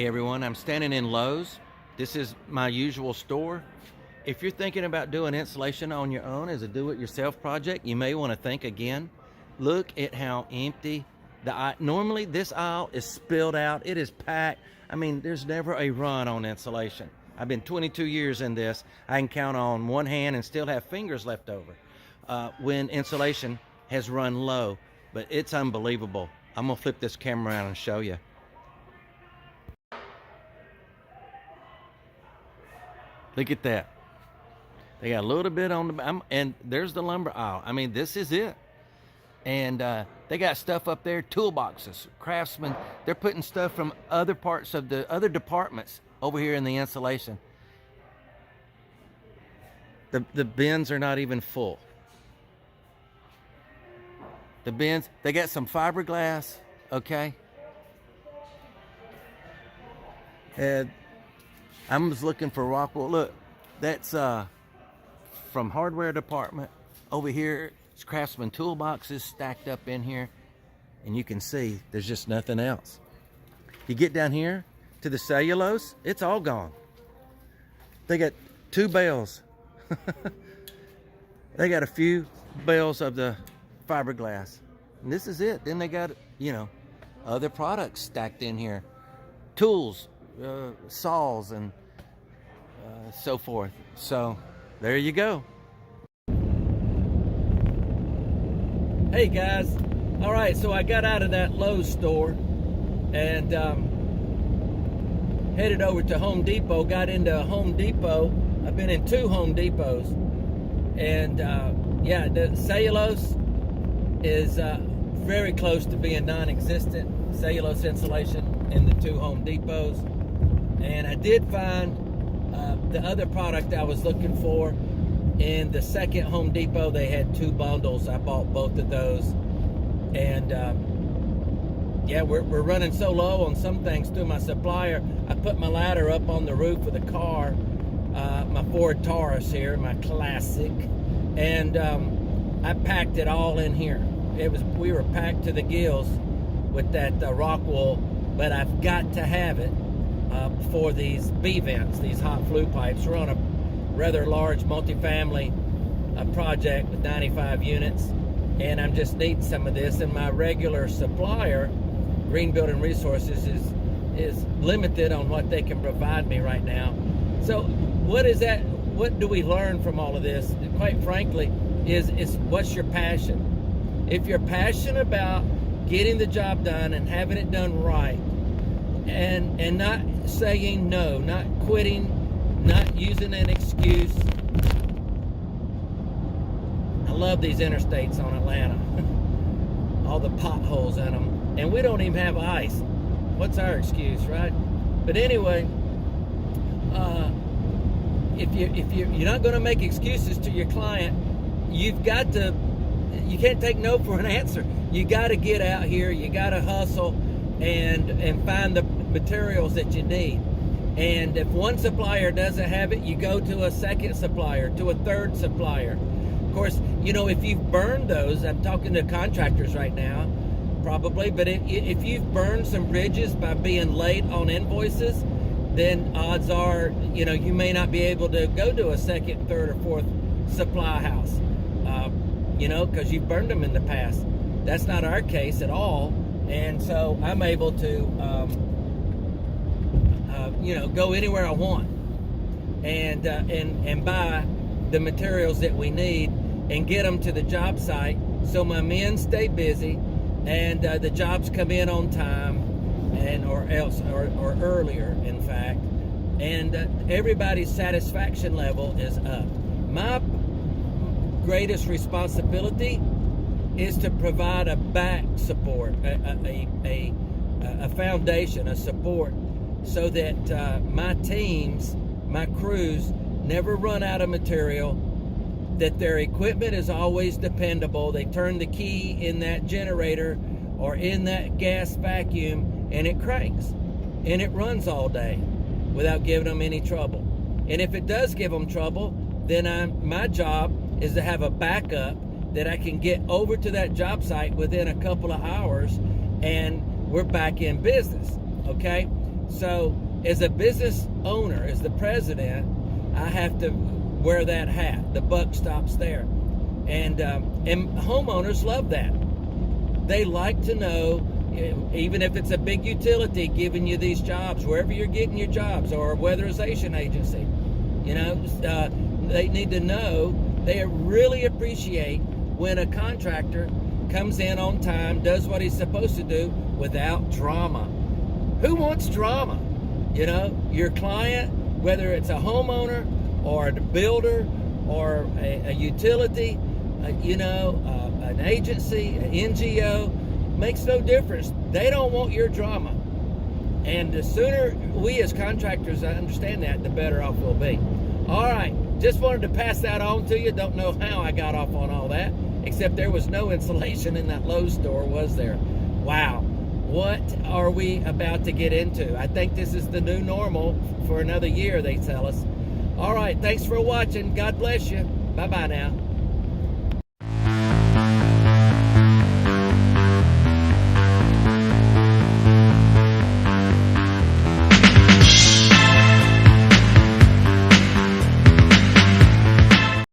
everyone, I'm standing in Lowe's. This is my usual store. If you're thinking about doing insulation on your own as a do-it-yourself project, you may want to think again. Look at how empty normally this aisle is spilled out. It is packed. I mean, there's never a run on insulation. I've been 22 years in this. I can count on one hand and still have fingers left over when insulation has run low, but it's unbelievable. I'm gonna flip this camera around and show you. Look at that. They got a little bit on the, and there's the lumber aisle. I mean, this is it. And they got stuff up there, toolboxes, craftsmen. They're putting stuff from other parts of the other departments over here in the insulation. The bins are not even full. The bins, they got some fiberglass, okay? And I'm just looking for rock wool. Look, that's from hardware department. Over here, it's craftsman toolboxes stacked up in here. And you can see there's just nothing else. You get down here to the cellulose, it's all gone. They got 2 bales. They got a few bales of the fiberglass. And this is it. Then they got, you know, other products stacked in here. Tools, saws, and so forth. So there you go. Hey guys, all right, so I got out of that Lowe's store and headed over to Home Depot. Got into Home Depot. I've been in 2 Home Depots, and yeah, the cellulose is very close to being non-existent. Cellulose insulation in the 2 Home Depots, and I did find the other product I was looking for in the second Home Depot. They had 2 bundles. I bought both of those, and yeah, we're running so low on some things through my supplier. I put my ladder up on the roof of the car, my Ford Taurus here, my classic, and I packed it all in here. We were packed to the gills with that rock wool, but I've got to have it for these B vents, these hot flue pipes. We're on a rather large multifamily project with 95 units, and I'm just needing some of this. And my regular supplier, Green Building Resources, is limited on what they can provide me right now. So what is that? What do we learn from all of this? Quite frankly, is what's your passion? If you're passionate about getting the job done and having it done right, and not saying no, not quitting, not using an excuse. I love these interstates on Atlanta. All the potholes in them. And we don't even have ice. What's our excuse, right? But anyway, if you're not going to make excuses to your client, you can't take no for an answer. You got to get out here. You got to hustle and find the materials that you need. And if one supplier doesn't have it, you go to a second supplier, to a third supplier. Of course, you know, if you've burned those, I'm talking to contractors right now, probably, but if you've burned some bridges by being late on invoices, then odds are, you know, you may not be able to go to a second, third, or fourth supply house, you know, because you've burned them in the past. That's not our case at all. And so I'm able to, you know, go anywhere I want and buy the materials that we need and get them to the job site so my men stay busy and the jobs come in on time or earlier, in fact, and everybody's satisfaction level is up. My greatest responsibility is to provide a back support, a foundation, a support, so that my teams, my crews, never run out of material, that their equipment is always dependable. They turn the key in that generator or in that gas vacuum and it cranks and it runs all day without giving them any trouble. And if it does give them trouble, then my job is to have a backup that I can get over to that job site within a couple of hours and we're back in business, okay? So as a business owner, as the president, I have to wear that hat. The buck stops there. And homeowners love that. They like to know, even if it's a big utility giving you these jobs, wherever you're getting your jobs, or a weatherization agency, they need to know, they really appreciate when a contractor comes in on time, does what he's supposed to do without drama. Who wants drama? Your client, whether it's a homeowner or a builder or a utility, an agency, an NGO, makes no difference. They don't want your drama. And the sooner we as contractors understand that, the better off we'll be. All right, just wanted to pass that on to you. Don't know how I got off on all that, except there was no insulation in that Lowe's store, was there? Wow, what are we about to get into? I think this is the new normal for another year, they tell us. All right, thanks for watching. God bless you. Bye-bye now.